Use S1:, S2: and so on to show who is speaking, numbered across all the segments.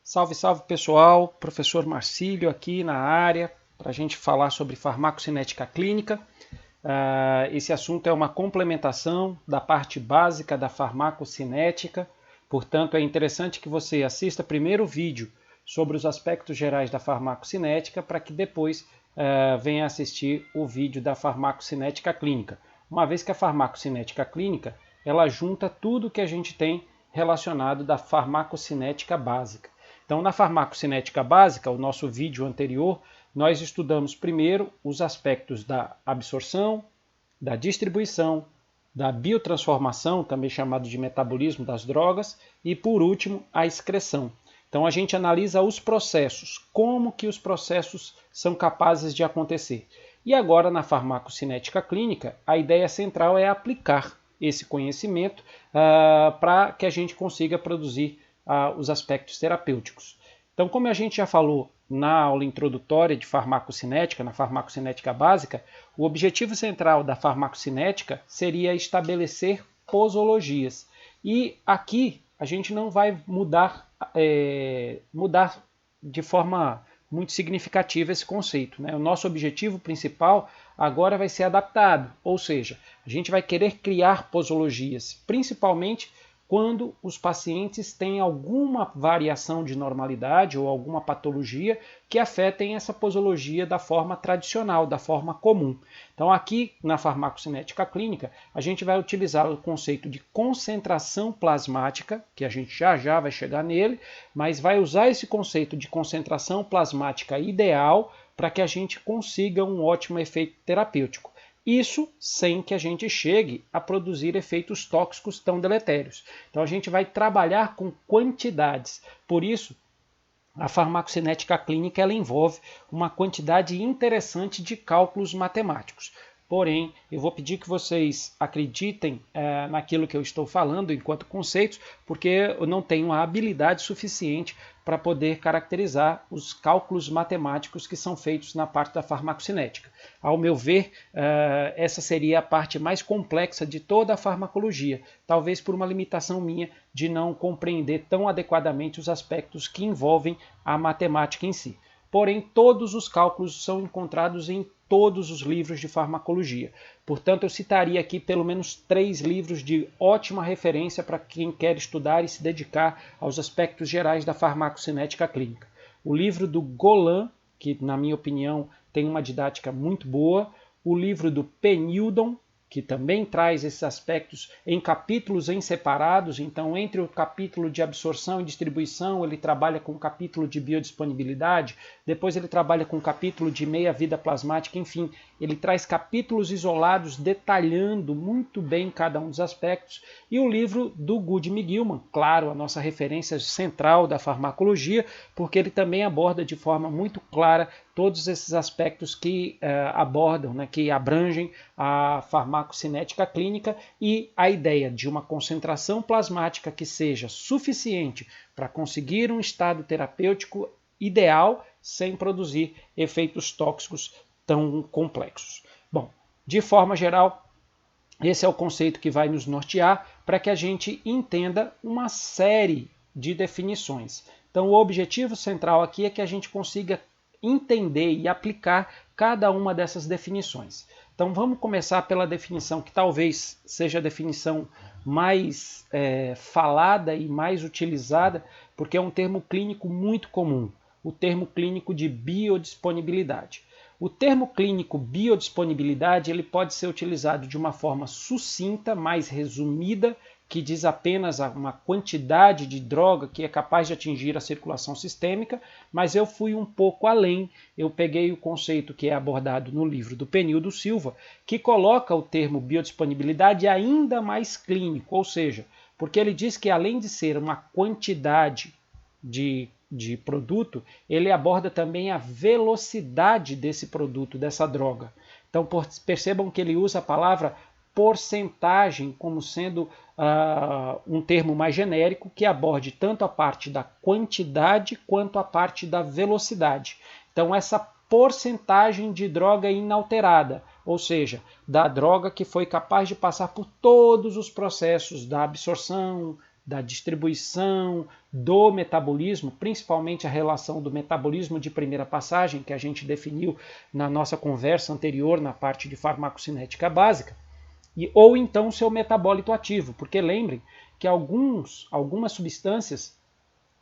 S1: Salve, salve pessoal, professor Marcílio aqui na área para a gente falar sobre farmacocinética clínica. Esse assunto é uma complementação da parte básica da farmacocinética, portanto é interessante que você assista primeiro o vídeo sobre os aspectos gerais da farmacocinética para que depois venha assistir o vídeo da farmacocinética clínica. Uma vez que a farmacocinética clínica ela junta tudo que a gente tem relacionado da farmacocinética básica. Então, na farmacocinética básica, o nosso vídeo anterior, nós estudamos primeiro os aspectos da absorção, da distribuição, da biotransformação, também chamado de metabolismo das drogas, e por último, a excreção. Então, a gente analisa os processos, como que os processos são capazes de acontecer. E agora, na farmacocinética clínica, a ideia central é aplicar esse conhecimento para que a gente consiga produzir os aspectos terapêuticos. Então, como a gente já falou na aula introdutória de farmacocinética, na farmacocinética básica, o objetivo central da farmacocinética seria estabelecer posologias. E aqui a gente não vai mudar de forma muito significativa esse conceito, né? O nosso objetivo principal agora vai ser adaptado, ou seja, a gente vai querer criar posologias, principalmente quando os pacientes têm alguma variação de normalidade ou alguma patologia que afetem essa posologia da forma tradicional, da forma comum. Então aqui na farmacocinética clínica, a gente vai utilizar o conceito de concentração plasmática, que a gente já vai chegar nele, mas vai usar esse conceito de concentração plasmática ideal para que a gente consiga um ótimo efeito terapêutico. Isso sem que a gente chegue a produzir efeitos tóxicos tão deletérios. Então a gente vai trabalhar com quantidades. Por isso, a farmacocinética clínica ela envolve uma quantidade interessante de cálculos matemáticos. Porém, eu vou pedir que vocês acreditem naquilo que eu estou falando enquanto conceitos, porque eu não tenho a habilidade suficiente para poder caracterizar os cálculos matemáticos que são feitos na parte da farmacocinética. Ao meu ver, essa seria a parte mais complexa de toda a farmacologia, talvez por uma limitação minha de não compreender tão adequadamente os aspectos que envolvem a matemática em si. Porém, todos os cálculos são encontrados em todos os livros de farmacologia. Portanto, eu citaria aqui pelo menos 3 livros de ótima referência para quem quer estudar e se dedicar aos aspectos gerais da farmacocinética clínica. O livro do Golan, que na minha opinião tem uma didática muito boa, o livro do Penildon, que também traz esses aspectos em capítulos em separados. Então, entre o capítulo de absorção e distribuição, ele trabalha com o capítulo de biodisponibilidade, depois ele trabalha com o capítulo de meia-vida plasmática, enfim, ele traz capítulos isolados detalhando muito bem cada um dos aspectos. E o livro do Goodman Gilman, claro, a nossa referência central da farmacologia, porque ele também aborda de forma muito clara todos esses aspectos que abordam, né, que abrangem a farmacocinética clínica e a ideia de uma concentração plasmática que seja suficiente para conseguir um estado terapêutico ideal sem produzir efeitos tóxicos tão complexos. Bom, de forma geral, esse é o conceito que vai nos nortear para que a gente entenda uma série de definições. Então, o objetivo central aqui é que a gente consiga entender e aplicar cada uma dessas definições. Então vamos começar pela definição que talvez seja a definição mais falada e mais utilizada, porque é um termo clínico muito comum, o termo clínico de biodisponibilidade. O termo clínico biodisponibilidade ele pode ser utilizado de uma forma sucinta, mais resumida, que diz apenas uma quantidade de droga que é capaz de atingir a circulação sistêmica, mas eu fui um pouco além. Eu peguei o conceito que é abordado no livro do Penildo Silva, que coloca o termo biodisponibilidade ainda mais clínico, ou seja, porque ele diz que além de ser uma quantidade de produto, ele aborda também a velocidade desse produto, dessa droga. Então percebam que ele usa a palavra porcentagem como sendo um termo mais genérico que aborde tanto a parte da quantidade quanto a parte da velocidade. Então essa porcentagem de droga inalterada, ou seja, da droga que foi capaz de passar por todos os processos da absorção, da distribuição, do metabolismo, principalmente a relação do metabolismo de primeira passagem, que a gente definiu na nossa conversa anterior na parte de farmacocinética básica, ou então o seu metabólito ativo, porque lembrem que algumas substâncias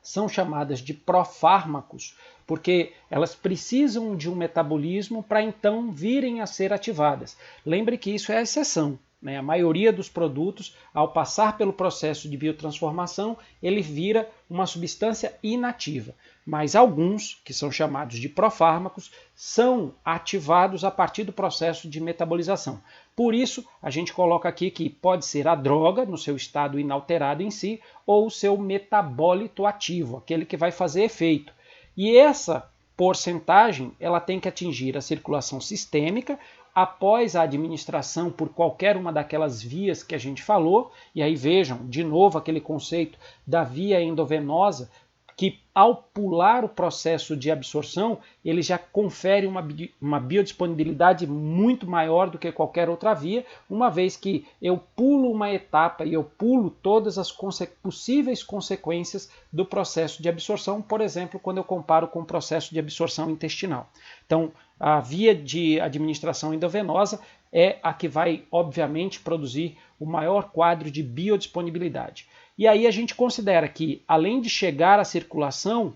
S1: são chamadas de profármacos, porque elas precisam de um metabolismo para então virem a ser ativadas. Lembre que isso é a exceção. A maioria dos produtos, ao passar pelo processo de biotransformação, ele vira uma substância inativa. Mas alguns, que são chamados de profármacos, são ativados a partir do processo de metabolização. Por isso, a gente coloca aqui que pode ser a droga, no seu estado inalterado em si, ou o seu metabólito ativo, aquele que vai fazer efeito. E essa porcentagem ela tem que atingir a circulação sistêmica, após a administração por qualquer uma daquelas vias que a gente falou, e aí vejam de novo aquele conceito da via endovenosa, que ao pular o processo de absorção, ele já confere uma biodisponibilidade muito maior do que qualquer outra via, uma vez que eu pulo uma etapa e eu pulo todas as possíveis consequências do processo de absorção, por exemplo, quando eu comparo com o processo de absorção intestinal. Então, a via de administração endovenosa é a que vai, obviamente, produzir o maior quadro de biodisponibilidade. E aí a gente considera que, além de chegar à circulação,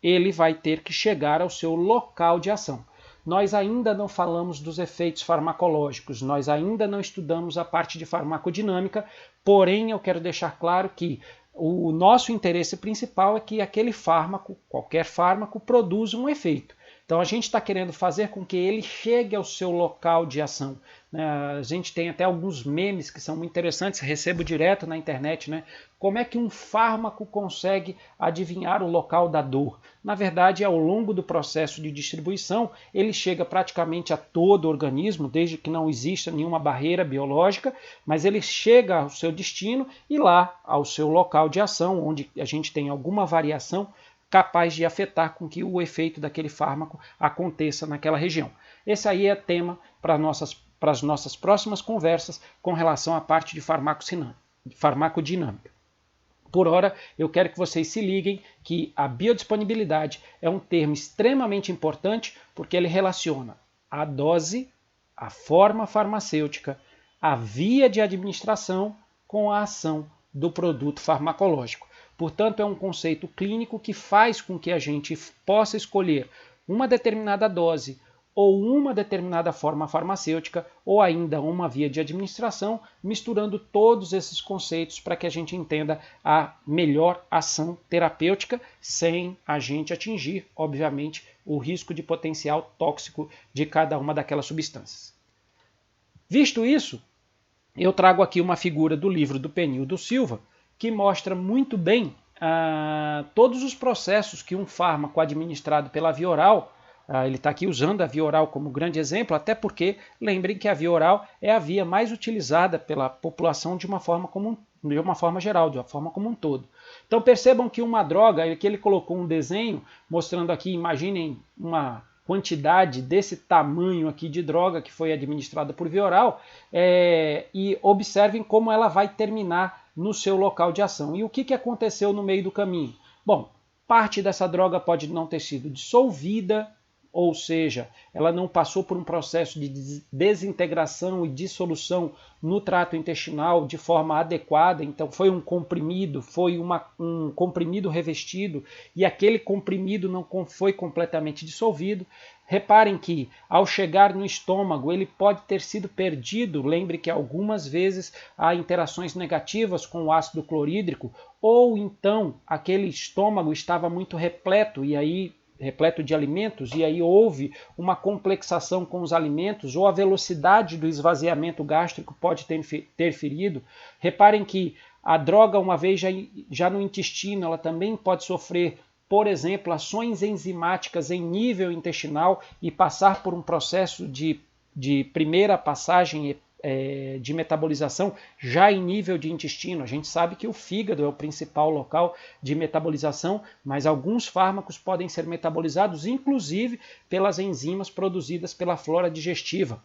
S1: ele vai ter que chegar ao seu local de ação. Nós ainda não falamos dos efeitos farmacológicos, nós ainda não estudamos a parte de farmacodinâmica, porém eu quero deixar claro que o nosso interesse principal é que aquele fármaco, qualquer fármaco, produza um efeito. Então a gente está querendo fazer com que ele chegue ao seu local de ação. A gente tem até alguns memes que são muito interessantes, recebo direto na internet, né? Como é que um fármaco consegue adivinhar o local da dor? Na verdade, ao longo do processo de distribuição, ele chega praticamente a todo o organismo, desde que não exista nenhuma barreira biológica, mas ele chega ao seu destino e lá ao seu local de ação, onde a gente tem alguma variação capaz de afetar com que o efeito daquele fármaco aconteça naquela região. Esse aí é tema para as nossas próximas conversas com relação à parte de farmacodinâmica. Por ora, eu quero que vocês se liguem que a biodisponibilidade é um termo extremamente importante porque ele relaciona a dose, a forma farmacêutica, a via de administração com a ação do produto farmacológico. Portanto, é um conceito clínico que faz com que a gente possa escolher uma determinada dose ou uma determinada forma farmacêutica ou ainda uma via de administração, misturando todos esses conceitos para que a gente entenda a melhor ação terapêutica sem a gente atingir, obviamente, o risco de potencial tóxico de cada uma daquelas substâncias. Visto isso, eu trago aqui uma figura do livro do Penildo Silva, que mostra muito bem todos os processos que um fármaco administrado pela via oral, ele está aqui usando a via oral como grande exemplo, até porque lembrem que a via oral é a via mais utilizada pela população de uma forma geral, de uma forma como um todo. Então percebam que uma droga, aqui ele colocou um desenho mostrando aqui, imaginem uma quantidade desse tamanho aqui de droga que foi administrada por via oral, e observem como ela vai terminar no seu local de ação. E o que aconteceu no meio do caminho? Bom, parte dessa droga pode não ter sido dissolvida, ou seja, ela não passou por um processo de desintegração e dissolução no trato intestinal de forma adequada, então foi um comprimido, foi um comprimido revestido e aquele comprimido não foi completamente dissolvido. Reparem que ao chegar no estômago ele pode ter sido perdido, lembre que algumas vezes há interações negativas com o ácido clorídrico, ou então aquele estômago estava muito repleto de alimentos, e aí houve uma complexação com os alimentos, ou a velocidade do esvaziamento gástrico pode ter interferido. Reparem que a droga, uma vez já no intestino, ela também pode sofrer, por exemplo, ações enzimáticas em nível intestinal e passar por um processo de primeira passagem de metabolização já em nível de intestino. A gente sabe que o fígado é o principal local de metabolização, mas alguns fármacos podem ser metabolizados inclusive pelas enzimas produzidas pela flora digestiva.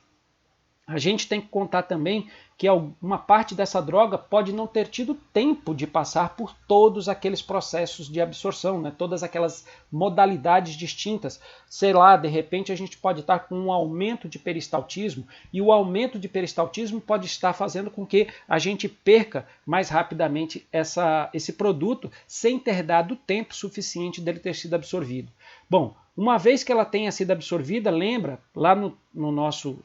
S1: A gente tem que contar também que uma parte dessa droga pode não ter tido tempo de passar por todos aqueles processos de absorção, né? Todas aquelas modalidades distintas. Sei lá, de repente a gente pode estar com um aumento de peristaltismo e o aumento de peristaltismo pode estar fazendo com que a gente perca mais rapidamente esse produto sem ter dado tempo suficiente dele ter sido absorvido. Bom, uma vez que ela tenha sido absorvida, lembra, lá no nosso,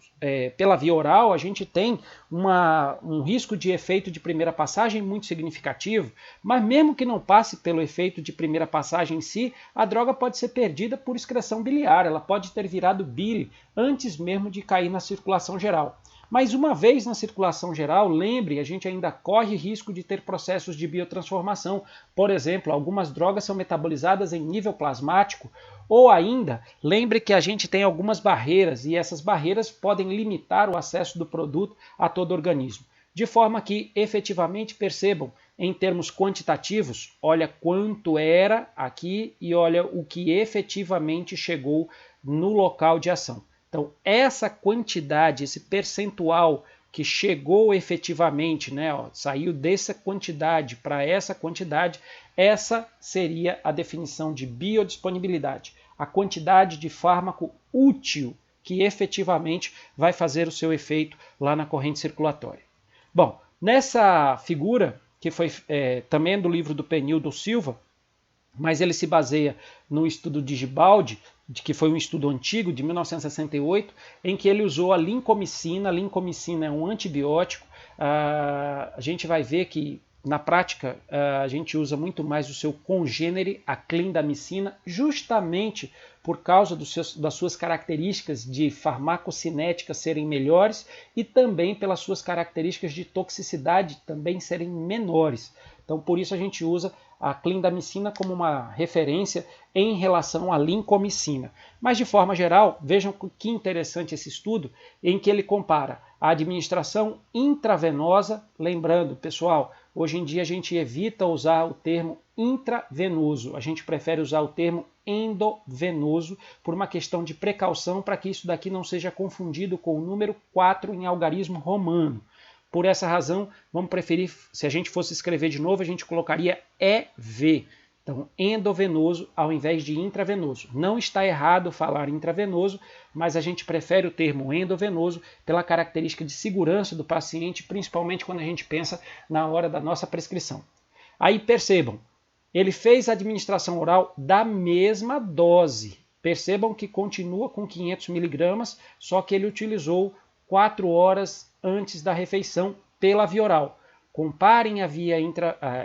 S1: pela via oral, a gente tem um risco de efeito de primeira passagem muito significativo, mas mesmo que não passe pelo efeito de primeira passagem em si, a droga pode ser perdida por excreção biliar, ela pode ter virado bile antes mesmo de cair na circulação geral. Mas uma vez na circulação geral, lembre, a gente ainda corre risco de ter processos de biotransformação. Por exemplo, algumas drogas são metabolizadas em nível plasmático, ou ainda, lembre que a gente tem algumas barreiras e essas barreiras podem limitar o acesso do produto a todo o organismo. De forma que, efetivamente, percebam, em termos quantitativos, olha quanto era aqui e olha o que efetivamente chegou no local de ação. Então, essa quantidade, esse percentual que chegou efetivamente, né, saiu dessa quantidade para essa quantidade, essa seria a definição de biodisponibilidade, a quantidade de fármaco útil que efetivamente vai fazer o seu efeito lá na corrente circulatória. Bom, nessa figura, que foi também do livro do Penildo Silva, mas ele se baseia no estudo de Gibaldi, que foi um estudo antigo, de 1968, em que ele usou a lincomicina. A lincomicina é um antibiótico. A gente vai ver que, na prática, a gente usa muito mais o seu congênere, a clindamicina, justamente por causa das suas características de farmacocinética serem melhores e também pelas suas características de toxicidade também serem menores. Então, por isso a gente usa a clindamicina como uma referência em relação à lincomicina. Mas, de forma geral, vejam que interessante esse estudo em que ele compara a administração intravenosa, lembrando, pessoal, hoje em dia a gente evita usar o termo intravenoso, a gente prefere usar o termo endovenoso por uma questão de precaução para que isso daqui não seja confundido com o número 4 em algarismo romano. Por essa razão, vamos preferir, se a gente fosse escrever de novo, a gente colocaria EV. Então, endovenoso ao invés de intravenoso. Não está errado falar intravenoso, mas a gente prefere o termo endovenoso pela característica de segurança do paciente, principalmente quando a gente pensa na hora da nossa prescrição. Aí percebam, ele fez a administração oral da mesma dose. Percebam que continua com 500 mg, só que ele utilizou 4 horas antes da refeição pela via oral. Comparem a via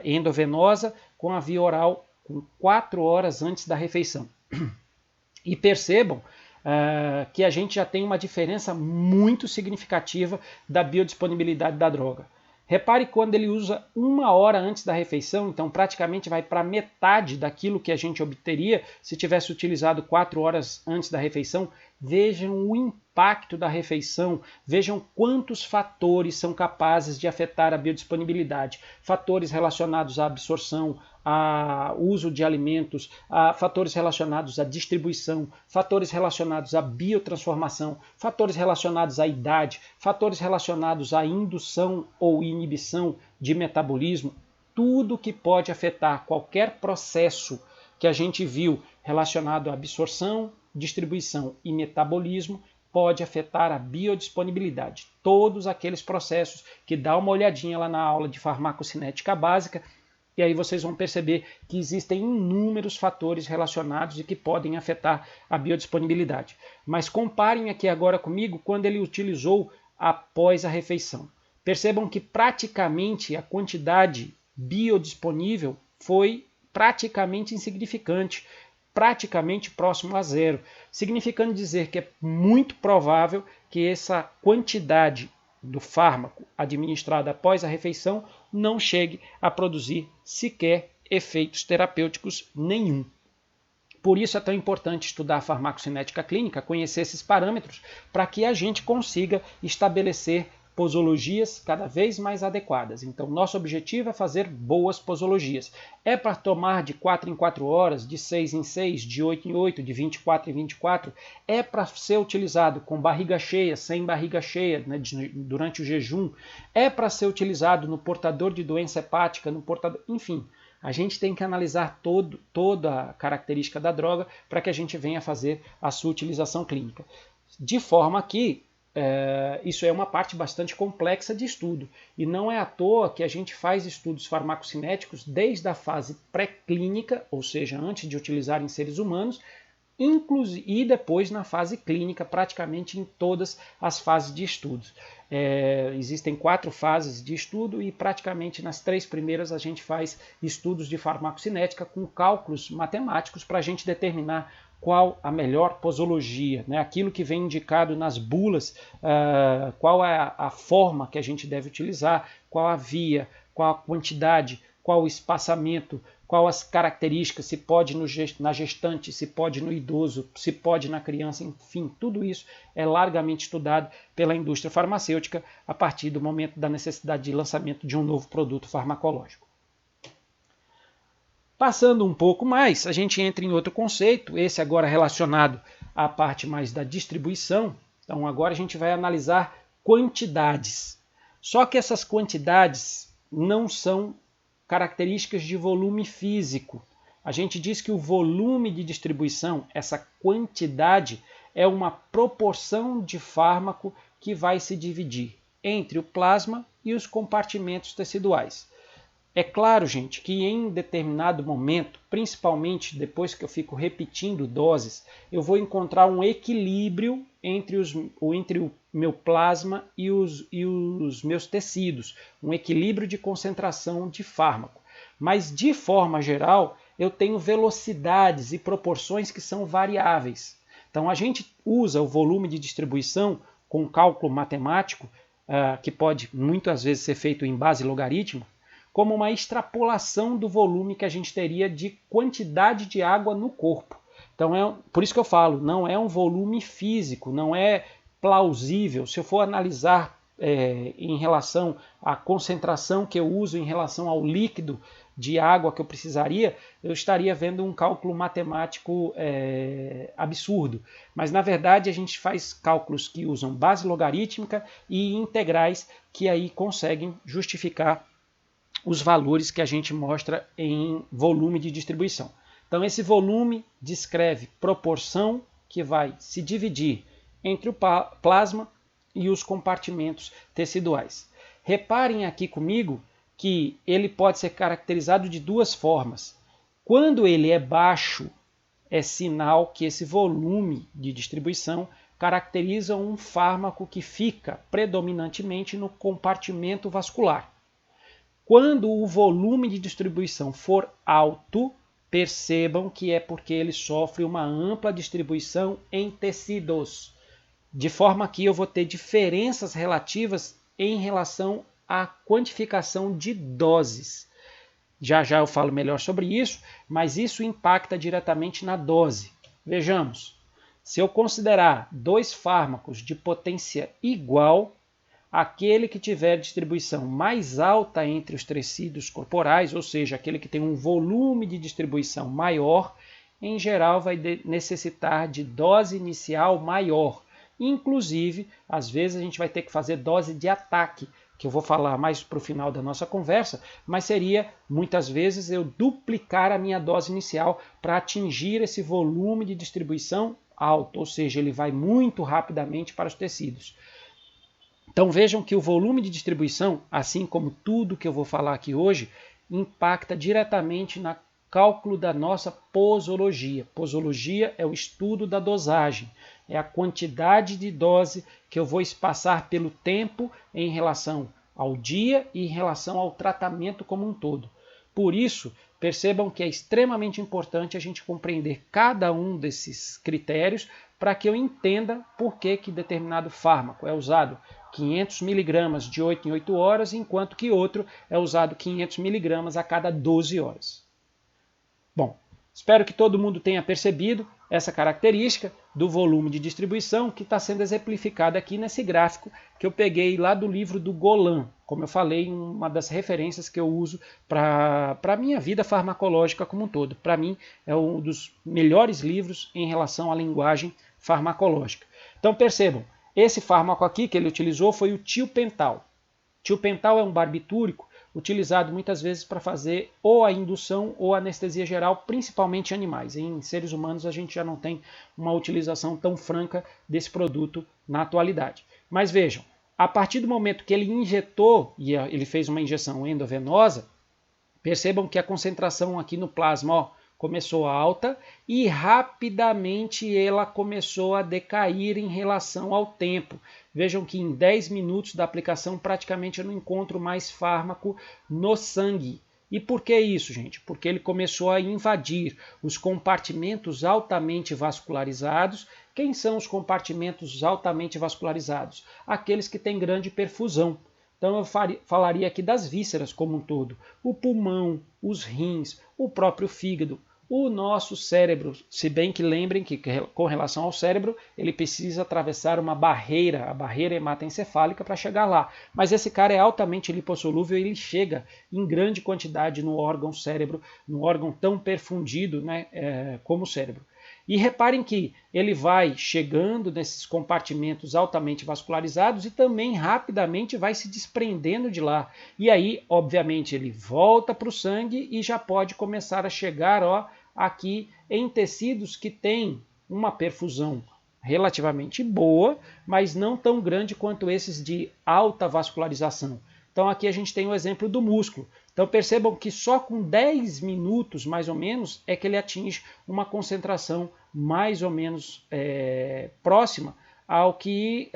S1: endovenosa com a via oral com 4 horas antes da refeição. E percebam que a gente já tem uma diferença muito significativa da biodisponibilidade da droga. Repare quando ele usa 1 hora antes da refeição, então praticamente vai para metade daquilo que a gente obteria se tivesse utilizado 4 horas antes da refeição. Vejam o impacto da refeição, vejam quantos fatores são capazes de afetar a biodisponibilidade. Fatores relacionados à absorção, ao uso de alimentos, fatores relacionados à distribuição, fatores relacionados à biotransformação, fatores relacionados à idade, fatores relacionados à indução ou inibição de metabolismo, tudo que pode afetar qualquer processo que a gente viu relacionado à absorção, distribuição e metabolismo pode afetar a biodisponibilidade. Todos aqueles processos que dá uma olhadinha lá na aula de farmacocinética básica, e aí vocês vão perceber que existem inúmeros fatores relacionados e que podem afetar a biodisponibilidade. Mas comparem aqui agora comigo quando ele utilizou após a refeição. Percebam que praticamente a quantidade biodisponível foi praticamente insignificante, praticamente próximo a zero, significando dizer que é muito provável que essa quantidade do fármaco administrado após a refeição não chegue a produzir sequer efeitos terapêuticos nenhum. Por isso é tão importante estudar a farmacocinética clínica, conhecer esses parâmetros, para que a gente consiga estabelecer posologias cada vez mais adequadas. Então, nosso objetivo é fazer boas posologias. É para tomar de 4 em 4 horas, de 6 em 6, de 8 em 8, de 24 em 24. É para ser utilizado com barriga cheia, sem barriga cheia, né, durante o jejum. É para ser utilizado no portador de doença hepática, no portador... Enfim, a gente tem que analisar toda a característica da droga para que a gente venha fazer a sua utilização clínica. De forma que isso é uma parte bastante complexa de estudo. E não é à toa que a gente faz estudos farmacocinéticos desde a fase pré-clínica, ou seja, antes de utilizar em seres humanos, e depois na fase clínica, praticamente em todas as fases de estudos. Existem 4 fases de estudo e praticamente nas 3 primeiras a gente faz estudos de farmacocinética com cálculos matemáticos para a gente determinar qual a melhor posologia, né? Aquilo que vem indicado nas bulas, qual é a forma que a gente deve utilizar, qual a via, qual a quantidade, qual o espaçamento, qual as características, se pode na gestante, se pode no idoso, se pode na criança, enfim, tudo isso é largamente estudado pela indústria farmacêutica a partir do momento da necessidade de lançamento de um novo produto farmacológico. Passando um pouco mais, a gente entra em outro conceito, esse agora relacionado à parte mais da distribuição. Então agora a gente vai analisar quantidades. Só que essas quantidades não são características de volume físico. A gente diz que o volume de distribuição, essa quantidade, é uma proporção de fármaco que vai se dividir entre o plasma e os compartimentos teciduais. É claro, gente, que em determinado momento, principalmente depois que eu fico repetindo doses, eu vou encontrar um equilíbrio entre o meu plasma e os meus tecidos, um equilíbrio de concentração de fármaco. Mas, de forma geral, eu tenho velocidades e proporções que são variáveis. Então, a gente usa o volume de distribuição com cálculo matemático, que pode muitas vezes ser feito em base logaritmo, como uma extrapolação do volume que a gente teria de quantidade de água no corpo. Então, por isso que eu falo, não é um volume físico, não é plausível. Se eu for analisar em relação à concentração que eu uso em relação ao líquido de água que eu precisaria, eu estaria vendo um cálculo matemático absurdo. Mas, na verdade, a gente faz cálculos que usam base logarítmica e integrais que aí conseguem justificar os valores que a gente mostra em volume de distribuição. Então, esse volume descreve proporção que vai se dividir entre o plasma e os compartimentos teciduais. Reparem aqui comigo que ele pode ser caracterizado de 2 formas. Quando ele é baixo, é sinal que esse volume de distribuição caracteriza um fármaco que fica predominantemente no compartimento vascular. Quando o volume de distribuição for alto, percebam que é porque ele sofre uma ampla distribuição em tecidos, de forma que eu vou ter diferenças relativas em relação à quantificação de doses. Já já eu falo melhor sobre isso, mas isso impacta diretamente na dose. Vejamos, se eu considerar 2 fármacos de potência igual, aquele que tiver distribuição mais alta entre os tecidos corporais, ou seja, aquele que tem um volume de distribuição maior, em geral vai necessitar de dose inicial maior. Inclusive, às vezes a gente vai ter que fazer dose de ataque, que eu vou falar mais para o final da nossa conversa, mas seria, muitas vezes, eu duplicar a minha dose inicial para atingir esse volume de distribuição alto, ou seja, ele vai muito rapidamente para os tecidos. Então vejam que o volume de distribuição, assim como tudo que eu vou falar aqui hoje, impacta diretamente no cálculo da nossa posologia. Posologia é o estudo da dosagem, é a quantidade de dose que eu vou espaçar pelo tempo em relação ao dia e em relação ao tratamento como um todo. Por isso, percebam que é extremamente importante a gente compreender cada um desses critérios para que eu entenda por que determinado fármaco é usado 500 mg de 8 em 8 horas, enquanto que outro é usado 500 mg a cada 12 horas. Bom, Espero que todo mundo tenha percebido essa característica do volume de distribuição que está sendo exemplificada aqui nesse gráfico que eu peguei lá do livro do Golan, como eu falei, uma das referências que eu uso para a minha vida farmacológica como um todo. Para mim, é um dos melhores livros em relação à linguagem farmacológica. Então percebam, esse fármaco aqui que ele utilizou foi o tiopental. Tiopental é um barbitúrico utilizado muitas vezes para fazer ou a indução ou a anestesia geral, principalmente em animais. Em seres humanos a gente já não tem uma utilização tão franca desse produto na atualidade. Mas vejam, a partir do momento que ele injetou, e ele fez uma injeção endovenosa, percebam que a concentração aqui no plasma começou alta e rapidamente ela começou a decair em relação ao tempo. Vejam que em 10 minutos da aplicação praticamente eu não encontro mais fármaco no sangue. E por que isso, gente? Porque ele começou a invadir os compartimentos altamente vascularizados. Quem são os compartimentos altamente vascularizados? Aqueles que têm grande perfusão. Então eu falaria aqui das vísceras como um todo. O pulmão, os rins, o próprio fígado, o nosso cérebro, se bem que lembrem que com relação ao cérebro, ele precisa atravessar uma barreira, a barreira hematoencefálica para chegar lá. Mas esse cara é altamente lipossolúvel e ele chega em grande quantidade no órgão cérebro, no órgão tão perfundido, né, como o cérebro. E reparem que ele vai chegando nesses compartimentos altamente vascularizados e também rapidamente vai se desprendendo de lá. E aí, obviamente, ele volta para o sangue e já pode começar a chegar aqui em tecidos que têm uma perfusão relativamente boa, mas não tão grande quanto esses de alta vascularização. Então aqui a gente tem o exemplo do músculo. Então percebam que só com 10 minutos, mais ou menos, é que ele atinge uma concentração mais ou menos próxima ao que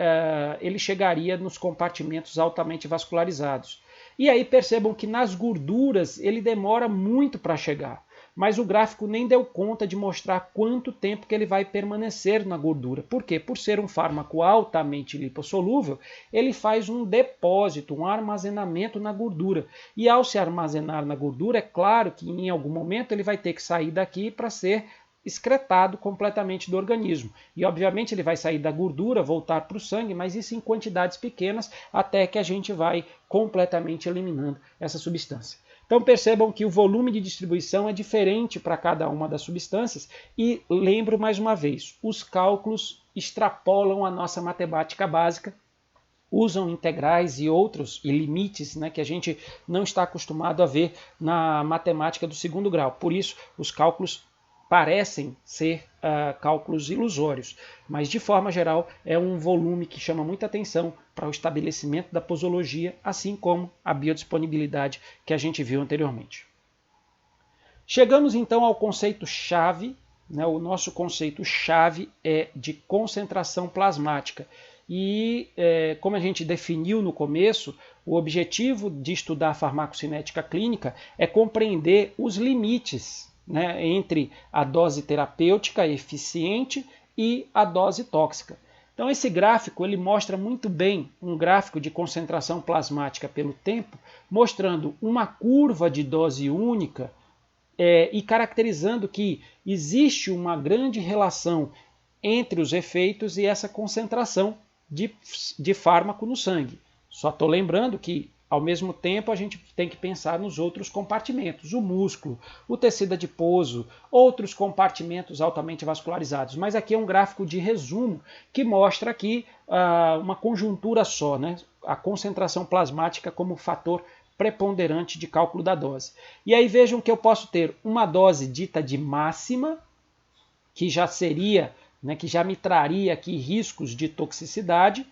S1: ele chegaria nos compartimentos altamente vascularizados. E aí percebam que nas gorduras ele demora muito para chegar. Mas o gráfico nem deu conta de mostrar quanto tempo que ele vai permanecer na gordura. Por quê? Por ser um fármaco altamente lipossolúvel, ele faz um depósito, um armazenamento na gordura. E ao se armazenar na gordura, é claro que em algum momento ele vai ter que sair daqui para ser excretado completamente do organismo. E obviamente ele vai sair da gordura, voltar para o sangue, mas isso em quantidades pequenas, até que a gente vai completamente eliminando essa substância. Então percebam que o volume de distribuição é diferente para cada uma das substâncias e lembro mais uma vez, os cálculos extrapolam a nossa matemática básica, usam integrais e outros e limites, né, que a gente não está acostumado a ver na matemática do segundo grau. Por isso, os cálculos parecem ser cálculos ilusórios, mas de forma geral é um volume que chama muita atenção para o estabelecimento da posologia, assim como a biodisponibilidade que a gente viu anteriormente. Chegamos então ao conceito-chave, né? O nosso conceito-chave é de concentração plasmática. E, como a gente definiu no começo, o objetivo de estudar a farmacocinética clínica é compreender os limites, né, entre a dose terapêutica eficiente e a dose tóxica. Então esse gráfico ele mostra muito bem um gráfico de concentração plasmática pelo tempo, mostrando uma curva de dose única e caracterizando que existe uma grande relação entre os efeitos e essa concentração de fármaco no sangue. Só estou lembrando que ao mesmo tempo, a gente tem que pensar nos outros compartimentos, o músculo, o tecido adiposo, outros compartimentos altamente vascularizados. Mas aqui é um gráfico de resumo que mostra aqui uma conjuntura só, né? A concentração plasmática como fator preponderante de cálculo da dose. E aí vejam que eu posso ter uma dose dita de máxima, que já seria, né, que já me traria aqui riscos de toxicidade,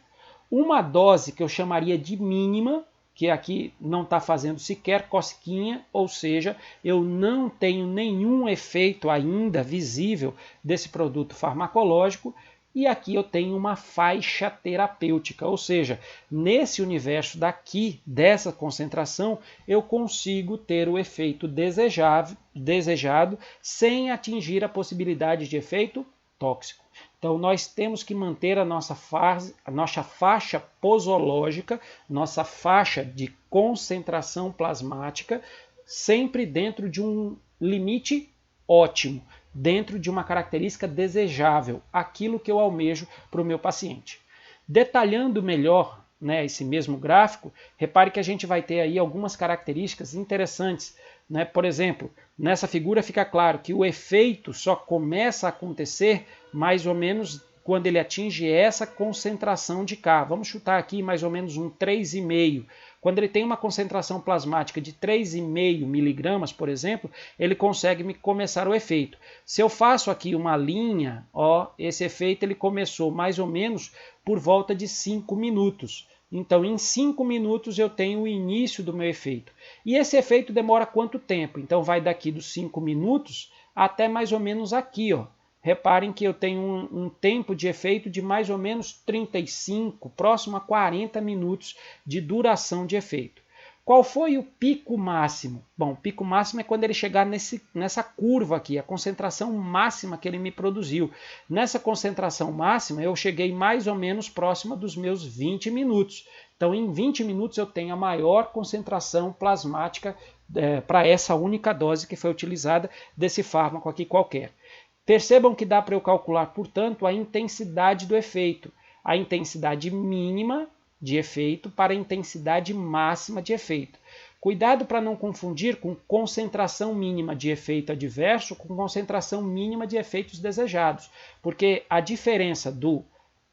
S1: uma dose que eu chamaria de mínima, que aqui não está fazendo sequer cosquinha, ou seja, eu não tenho nenhum efeito ainda visível desse produto farmacológico, e aqui eu tenho uma faixa terapêutica, ou seja, nesse universo daqui, dessa concentração, eu consigo ter o efeito desejado sem atingir a possibilidade de efeito tóxico. Então nós temos que manter a nossa faixa posológica, nossa faixa de concentração plasmática, sempre dentro de um limite ótimo, dentro de uma característica desejável, aquilo que eu almejo para o meu paciente. Detalhando melhor, né, esse mesmo gráfico, repare que a gente vai ter aí algumas características interessantes, né? Por exemplo, nessa figura fica claro que o efeito só começa a acontecer mais ou menos quando ele atinge essa concentração de K. Vamos chutar aqui mais ou menos um 3,5. Quando ele tem uma concentração plasmática de 3,5 miligramas, por exemplo, ele consegue me começar o efeito. Se eu faço aqui uma linha, ó, esse efeito ele começou mais ou menos por volta de 5 minutos. Então, em 5 minutos eu tenho o início do meu efeito. E esse efeito demora quanto tempo? Então, vai daqui dos 5 minutos até mais ou menos aqui, ó. Reparem que eu tenho um tempo de efeito de mais ou menos 35, próximo a 40 minutos de duração de efeito. Qual foi o pico máximo? Bom, o pico máximo é quando ele chegar nessa curva aqui, a concentração máxima que ele me produziu. Nessa concentração máxima eu cheguei mais ou menos próxima dos meus 20 minutos. Então, em 20 minutos eu tenho a maior concentração plasmática para essa única dose que foi utilizada desse fármaco aqui qualquer. Percebam que dá para eu calcular, portanto, a intensidade do efeito, a intensidade mínima de efeito para a intensidade máxima de efeito. Cuidado para não confundir com concentração mínima de efeito adverso com concentração mínima de efeitos desejados, porque a diferença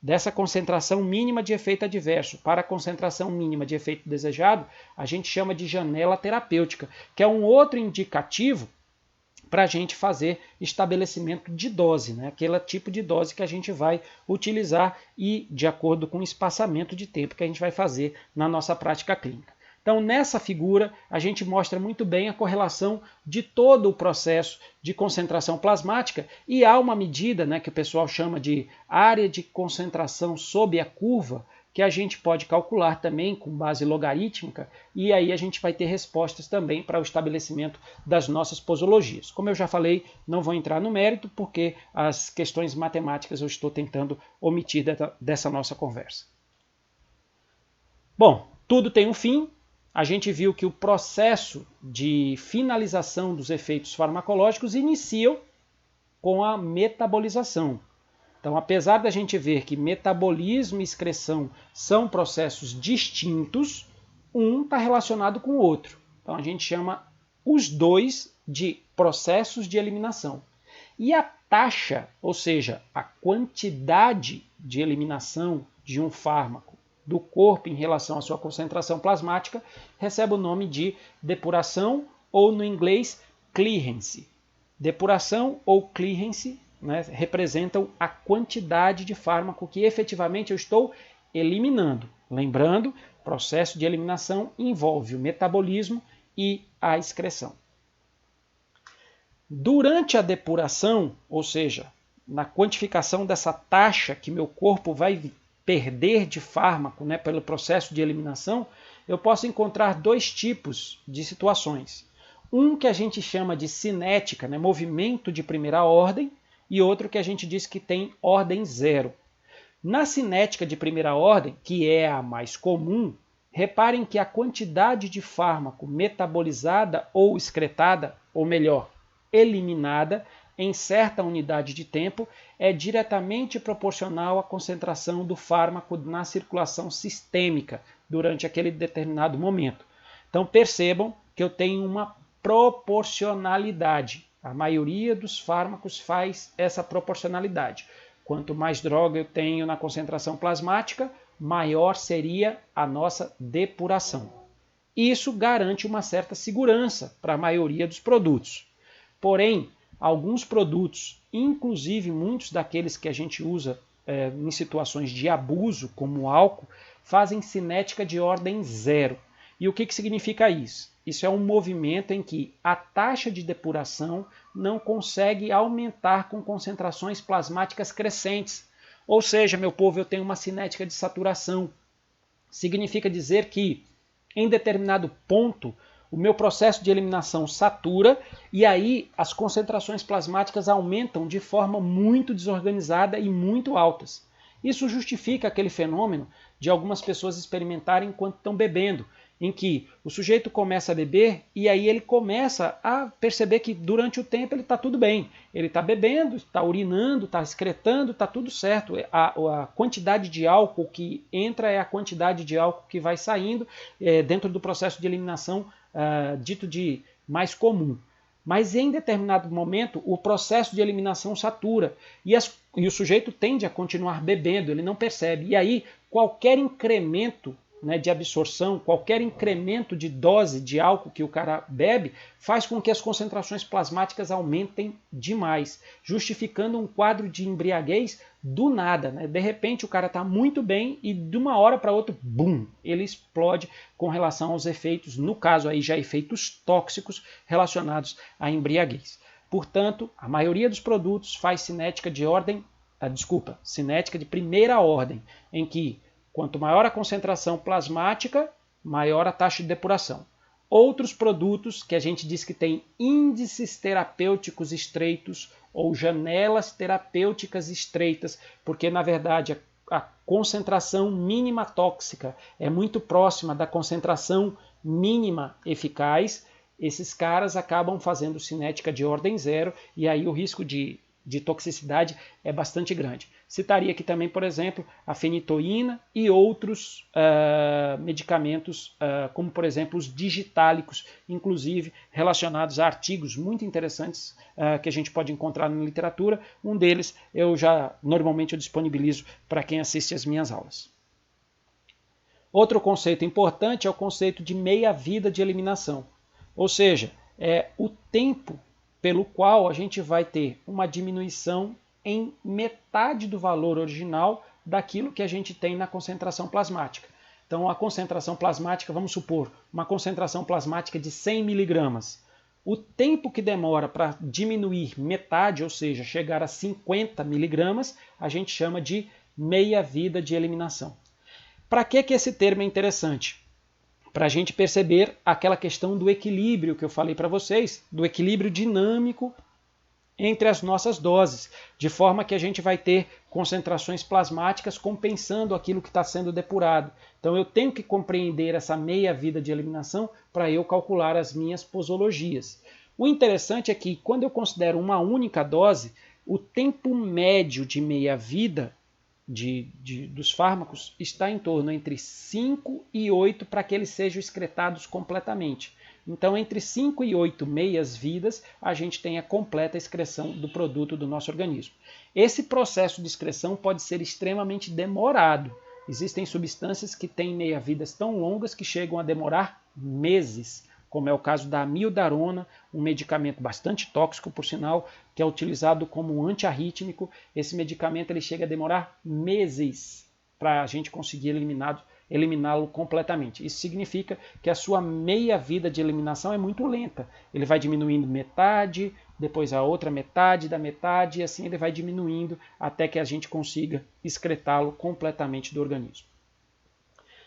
S1: dessa concentração mínima de efeito adverso para a concentração mínima de efeito desejado, a gente chama de janela terapêutica, que é um outro indicativo para a gente fazer estabelecimento de dose, né? Aquele tipo de dose que a gente vai utilizar e de acordo com o espaçamento de tempo que a gente vai fazer na nossa prática clínica. Então, nessa figura, a gente mostra muito bem a correlação de todo o processo de concentração plasmática e há uma medida, né, que o pessoal chama de área de concentração sob a curva, que a gente pode calcular também com base logarítmica e aí a gente vai ter respostas também para o estabelecimento das nossas posologias. Como eu já falei, não vou entrar no mérito porque as questões matemáticas eu estou tentando omitir dessa nossa conversa. Bom, tudo tem um fim. A gente viu que o processo de finalização dos efeitos farmacológicos inicia com a metabolização. Então, apesar da gente ver que metabolismo e excreção são processos distintos, um está relacionado com o outro. Então, a gente chama os dois de processos de eliminação. E a taxa, ou seja, a quantidade de eliminação de um fármaco do corpo em relação à sua concentração plasmática, recebe o nome de depuração ou, no inglês, clearance. Depuração ou clearance, né, representam a quantidade de fármaco que efetivamente eu estou eliminando. Lembrando, o processo de eliminação envolve o metabolismo e a excreção. Durante a depuração, ou seja, na quantificação dessa taxa que meu corpo vai perder de fármaco, né, pelo processo de eliminação, eu posso encontrar dois tipos de situações. Um que a gente chama de cinética, né, movimento de primeira ordem, e outro que a gente diz que tem ordem zero. Na cinética de primeira ordem, que é a mais comum, reparem que a quantidade de fármaco metabolizada ou excretada, ou melhor, eliminada, em certa unidade de tempo, é diretamente proporcional à concentração do fármaco na circulação sistêmica durante aquele determinado momento. Então percebam que eu tenho uma proporcionalidade. A maioria dos fármacos faz essa proporcionalidade. Quanto mais droga eu tenho na concentração plasmática, maior seria a nossa depuração. Isso garante uma certa segurança para a maioria dos produtos. Porém, alguns produtos, inclusive muitos daqueles que a gente usa em situações de abuso, como o álcool, fazem cinética de ordem zero. E o que significa isso? Isso é um movimento em que a taxa de depuração não consegue aumentar com concentrações plasmáticas crescentes. Ou seja, meu povo, eu tenho uma cinética de saturação. Significa dizer que, em determinado ponto, o meu processo de eliminação satura e aí as concentrações plasmáticas aumentam de forma muito desorganizada e muito altas. Isso justifica aquele fenômeno de algumas pessoas experimentarem enquanto estão bebendo, em que o sujeito começa a beber e aí ele começa a perceber que durante o tempo ele está tudo bem. Ele está bebendo, está urinando, está excretando, está tudo certo. A quantidade de álcool que entra é a quantidade de álcool que vai saindo dentro do processo de eliminação dito de mais comum. Mas em determinado momento o processo de eliminação satura e o sujeito tende a continuar bebendo, ele não percebe. E aí qualquer incremento de absorção, qualquer incremento de dose de álcool que o cara bebe, faz com que as concentrações plasmáticas aumentem demais, justificando um quadro de embriaguez do nada. De repente o cara está muito bem e de uma hora para outra, bum, ele explode com relação aos efeitos, no caso aí já efeitos tóxicos relacionados à embriaguez. Portanto, a maioria dos produtos faz cinética de primeira ordem, em que quanto maior a concentração plasmática, maior a taxa de depuração. Outros produtos que a gente diz que tem índices terapêuticos estreitos ou janelas terapêuticas estreitas, porque na verdade a concentração mínima tóxica é muito próxima da concentração mínima eficaz, esses caras acabam fazendo cinética de ordem 0 e aí o risco de toxicidade é bastante grande. Citaria aqui também, por exemplo, a fenitoína e outros medicamentos, como por exemplo os digitálicos, inclusive relacionados a artigos muito interessantes que a gente pode encontrar na literatura. Um deles normalmente eu disponibilizo para quem assiste às minhas aulas. Outro conceito importante é o conceito de meia-vida de eliminação, ou seja, é o tempo pelo qual a gente vai ter uma diminuição em metade do valor original daquilo que a gente tem na concentração plasmática. Então, a concentração plasmática, vamos supor, uma concentração plasmática de 100 miligramas. O tempo que demora para diminuir metade, ou seja, chegar a 50 miligramas, a gente chama de meia-vida de eliminação. Para que esse termo é interessante? Para a gente perceber aquela questão do equilíbrio que eu falei para vocês, do equilíbrio dinâmico entre as nossas doses, de forma que a gente vai ter concentrações plasmáticas compensando aquilo que está sendo depurado. Então eu tenho que compreender essa meia-vida de eliminação para eu calcular as minhas posologias. O interessante é que quando eu considero uma única dose, o tempo médio de meia-vida dos fármacos está em torno entre 5 e 8 para que eles sejam excretados completamente. Então, entre 5 e 8 meias-vidas, a gente tem a completa excreção do produto do nosso organismo. Esse processo de excreção pode ser extremamente demorado. Existem substâncias que têm meia-vidas tão longas que chegam a demorar meses, como é o caso da amiodarona, um medicamento bastante tóxico, por sinal, que é utilizado como um antiarrítmico. Esse medicamento ele chega a demorar meses para a gente conseguir eliminá-lo completamente. Isso significa que a sua meia-vida de eliminação é muito lenta. Ele vai diminuindo metade, depois a outra metade da metade, e assim ele vai diminuindo até que a gente consiga excretá-lo completamente do organismo.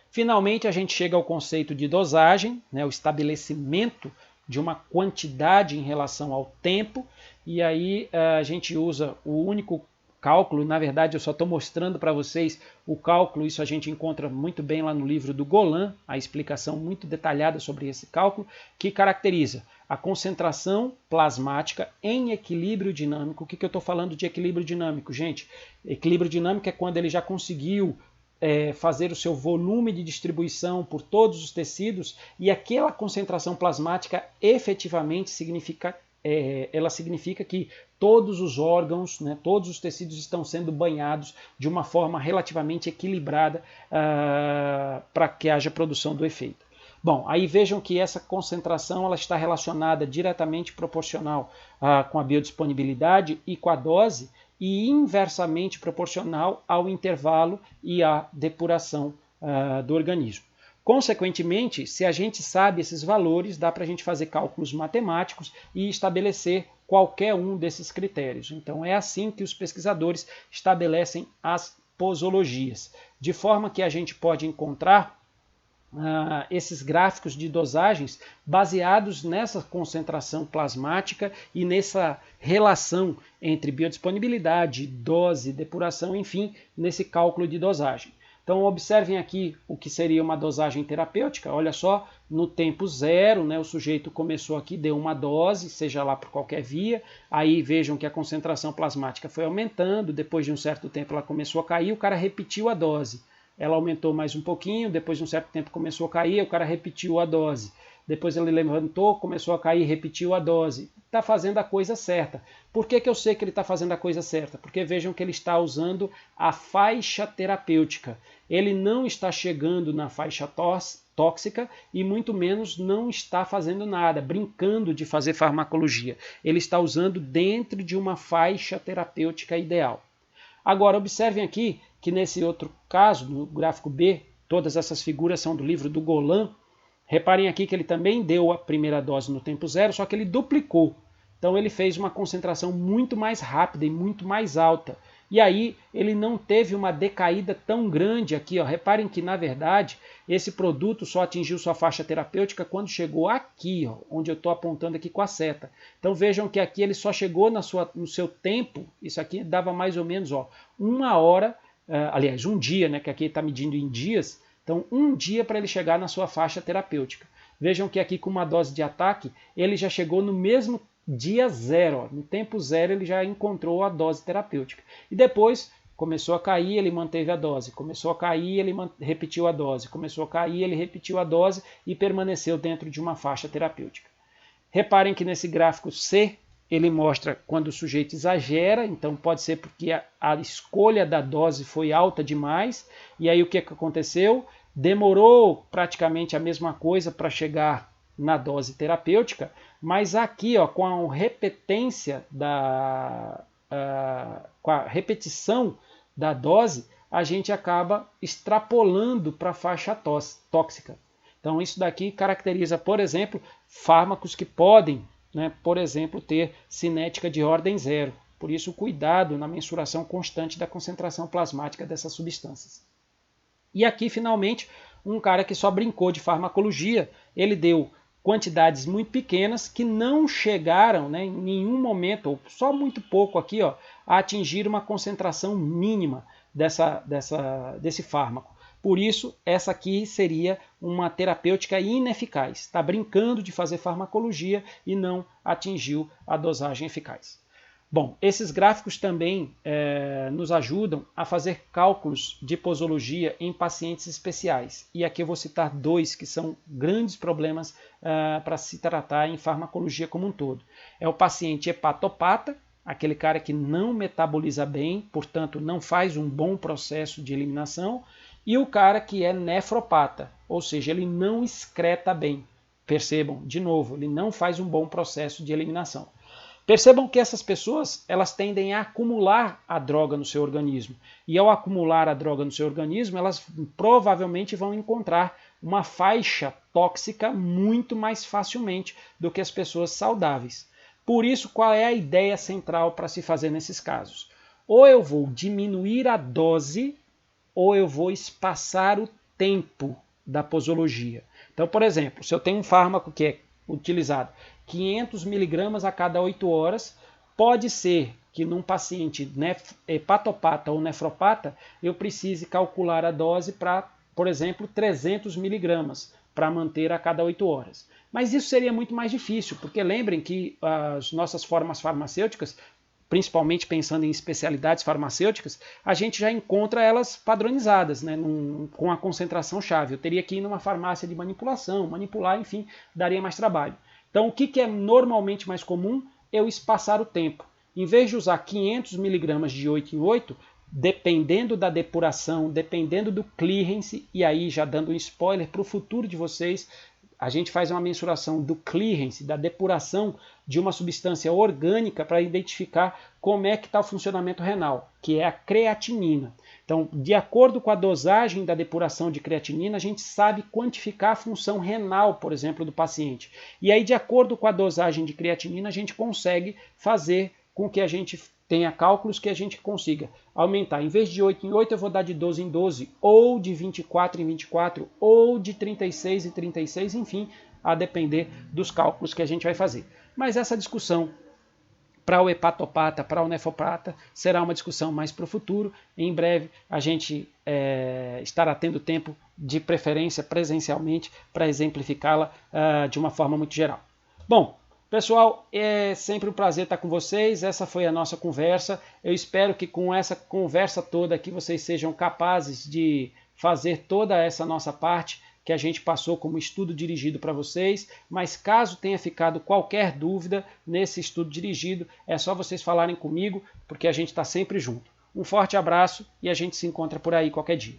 S1: Finalmente, a gente chega ao conceito de dosagem, o estabelecimento de uma quantidade em relação ao tempo, e aí a gente usa o único cálculo, na verdade eu só estou mostrando para vocês o cálculo, isso a gente encontra muito bem lá no livro do Golan, a explicação muito detalhada sobre esse cálculo, que caracteriza a concentração plasmática em equilíbrio dinâmico. O que eu estou falando de equilíbrio dinâmico, gente? Equilíbrio dinâmico é quando ele já conseguiu fazer o seu volume de distribuição por todos os tecidos e aquela concentração plasmática efetivamente significa que todos os órgãos, todos os tecidos estão sendo banhados de uma forma relativamente equilibrada para que haja produção do efeito. Bom, aí vejam que essa concentração ela está relacionada diretamente proporcional com a biodisponibilidade e com a dose, e inversamente proporcional ao intervalo e à depuração do organismo. Consequentemente, se a gente sabe esses valores, dá para a gente fazer cálculos matemáticos e estabelecer qualquer um desses critérios. Então é assim que os pesquisadores estabelecem as posologias, de forma que a gente pode encontrar esses gráficos de dosagens baseados nessa concentração plasmática e nessa relação entre biodisponibilidade, dose, depuração, enfim, nesse cálculo de dosagem. Então observem aqui o que seria uma dosagem terapêutica. Olha só, no tempo zero, né, o sujeito começou aqui, deu uma dose, seja lá por qualquer via, aí vejam que a concentração plasmática foi aumentando, depois de um certo tempo ela começou a cair, o cara repetiu a dose. Ela aumentou mais um pouquinho, depois de um certo tempo começou a cair, o cara repetiu a dose. Depois ele levantou, começou a cair, repetiu a dose. Está fazendo a coisa certa. Por que eu sei que ele está fazendo a coisa certa? Porque vejam que ele está usando a faixa terapêutica. Ele não está chegando na faixa tóxica e muito menos não está fazendo nada, brincando de fazer farmacologia. Ele está usando dentro de uma faixa terapêutica ideal. Agora, observem aqui que nesse outro caso, no gráfico B, todas essas figuras são do livro do Golan. Reparem aqui que ele também deu a primeira dose no tempo zero, só que ele duplicou. Então ele fez uma concentração muito mais rápida e muito mais alta. E aí ele não teve uma decaída tão grande aqui. Ó. Reparem que, na verdade, esse produto só atingiu sua faixa terapêutica quando chegou aqui, ó, onde eu estou apontando aqui com a seta. Então vejam que aqui ele só chegou no seu tempo, isso aqui dava mais ou menos 1 hora, aliás, um dia, né, que aqui está medindo em dias. Então, um dia para ele chegar na sua faixa terapêutica. Vejam que aqui com uma dose de ataque, ele já chegou no mesmo dia zero. Ó. No tempo zero ele já encontrou a dose terapêutica. E depois começou a cair, ele manteve a dose. Começou a cair, ele repetiu a dose. Começou a cair, ele repetiu a dose e permaneceu dentro de uma faixa terapêutica. Reparem que nesse gráfico C, ele mostra quando o sujeito exagera, então pode ser porque a escolha da dose foi alta demais, e aí o que aconteceu? Demorou praticamente a mesma coisa para chegar na dose terapêutica, mas aqui, ó, com a repetência com a repetição da dose, a gente acaba extrapolando para a faixa tóxica. Então isso daqui caracteriza, por exemplo, fármacos que podem, por exemplo, ter cinética de ordem zero. Por isso, cuidado na mensuração constante da concentração plasmática dessas substâncias. E aqui, finalmente, um cara que só brincou de farmacologia, ele deu quantidades muito pequenas que não chegaram em nenhum momento, ou só muito pouco aqui, ó, a atingir uma concentração mínima desse fármaco. Por isso, essa aqui seria uma terapêutica ineficaz. Está brincando de fazer farmacologia e não atingiu a dosagem eficaz. Bom, esses gráficos também nos ajudam a fazer cálculos de posologia em pacientes especiais. E aqui eu vou citar 2 que são grandes problemas para se tratar em farmacologia como um todo. É o paciente hepatopata, aquele cara que não metaboliza bem, portanto não faz um bom processo de eliminação, e o cara que é nefropata, ou seja, ele não excreta bem. Percebam, de novo, ele não faz um bom processo de eliminação. Percebam que essas pessoas elas tendem a acumular a droga no seu organismo. E ao acumular a droga no seu organismo, elas provavelmente vão encontrar uma faixa tóxica muito mais facilmente do que as pessoas saudáveis. Por isso, qual é a ideia central para se fazer nesses casos? Ou eu vou diminuir a dose, ou eu vou espaçar o tempo da posologia. Então, por exemplo, se eu tenho um fármaco que é utilizado 500 mg a cada 8 horas, pode ser que num paciente hepatopata ou nefropata eu precise calcular a dose para, por exemplo, 300 mg para manter a cada 8 horas. Mas isso seria muito mais difícil, porque lembrem que as nossas formas farmacêuticas, principalmente pensando em especialidades farmacêuticas, a gente já encontra elas padronizadas, com a concentração chave. Eu teria que ir numa farmácia de manipulação, manipular, enfim, daria mais trabalho. Então, o que é normalmente mais comum? Eu espaçar o tempo. Em vez de usar 500 mg de 8 em 8, dependendo da depuração, dependendo do clearance, e aí já dando um spoiler para o futuro de vocês, a gente faz uma mensuração do clearance, da depuração de uma substância orgânica para identificar como é que está o funcionamento renal, que é a creatinina. Então, de acordo com a dosagem da depuração de creatinina, a gente sabe quantificar a função renal, por exemplo, do paciente. E aí, de acordo com a dosagem de creatinina, a gente consegue fazer com que a gente tenha cálculos que a gente consiga aumentar. Em vez de 8 em 8, eu vou dar de 12 em 12, ou de 24 em 24, ou de 36 em 36, enfim, a depender dos cálculos que a gente vai fazer. Mas essa discussão para o hepatopata, para o nefropata, será uma discussão mais para o futuro. Em breve a gente estará tendo tempo, de preferência presencialmente, para exemplificá-la de uma forma muito geral. Bom, pessoal, é sempre um prazer estar com vocês. Essa foi a nossa conversa. Eu espero que com essa conversa toda aqui vocês sejam capazes de fazer toda essa nossa parte que a gente passou como estudo dirigido para vocês, mas caso tenha ficado qualquer dúvida nesse estudo dirigido, é só vocês falarem comigo, porque a gente está sempre junto. Um forte abraço e a gente se encontra por aí qualquer dia.